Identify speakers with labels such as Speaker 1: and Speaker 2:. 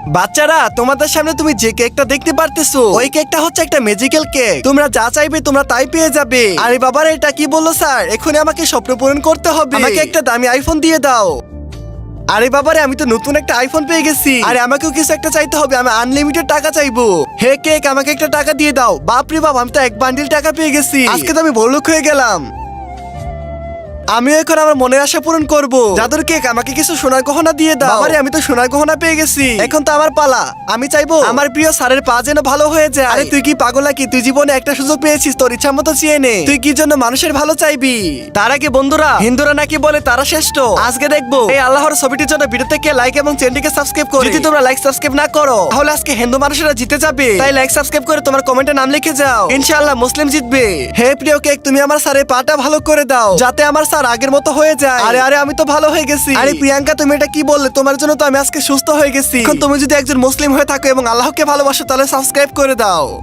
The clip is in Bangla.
Speaker 1: বাচ্চারা, তোমাদের সামনে তুমি যে কেকটা দেখতে পারতেছো ওই কেকটা হচ্ছে একটা ম্যাজিক্যাল কেক। তোমরা যা চাইবে তোমরা তাই পেয়ে যাবে। আরে বাবারে, এটা কি বললো স্যার? এখনই আমাকে স্বপ্ন পূরণ করতে হবে। আমাকে একটা দামি আইফোন দিয়ে দাও। আরে বাবারে, আমি তো নতুন একটা আইফোন পেয়ে গেছি। আরে আমাকেও কিছু একটা চাইতে হবে, আমি আনলিমিটেড টাকা চাইবো। হে কেক, আমাকে একটা টাকা দিয়ে দাও। বাপরে বাপ, আমি তো এক বান্ডিল টাকা পেয়ে গেছি। আজকে তো আমি বড়লোক হয়ে গেলাম। আমিও এখন আমার মনের আশা পূরণ করব। জাদুর কেক, আমাকে কিছু সোনার গহনা দিয়ে দাও। আরে আমি তো সোনার গহনা পেয়ে গেছি, এখন তো আমার পালা। আমি চাইবো আমার প্রিয় স্যারের পা যেন ভালো হয়ে যায়। আরে তুই কি পাগল নাকি? তুই জীবনে একটা সুযোগ পেয়েছিস, তোর ইচ্ছা মতো চেয়ে নে। তুই কি জন্য মানুষের ভালো চাইবি? তার আগে বন্ধুরা, হিন্দুরা নাকি বলে তারা শ্রেষ্ঠ। আজকে দেখবো এই আল্লাহর ছবিটির জন্য ভিডিওতে লাইক এবং চ্যানেলটিকে সাবস্ক্রাইব করো। যদি তোমরা লাইক সাবস্ক্রাইব না করো তাহলে আজকে হিন্দু মানুষেরা জিতে যাবে। তাই লাইক সাবস্ক্রাইব করে তোমার কমেন্টে নাম লিখে যাও, ইনশাআল্লাহ মুসলিম জিতবে। হে প্রিয় কেক, তুমি আমার স্যারের পাটা ভালো করে দাও যাতে আমার স্যার আগের মতো হয়ে যায়। আরে আরে, আমি তো ভালো হয়ে গেছি। আরে প্রিয়াঙ্কা, তুমি এটা কি বললে? তোমার জন্য তো আমি আজকে সুস্থ হয়ে গেছি। এখন তুমি যদি একজন মুসলিম হয়ে থাকো এবং আল্লাহকে ভালোবাসো তাহলে সাবস্ক্রাইব করে দাও।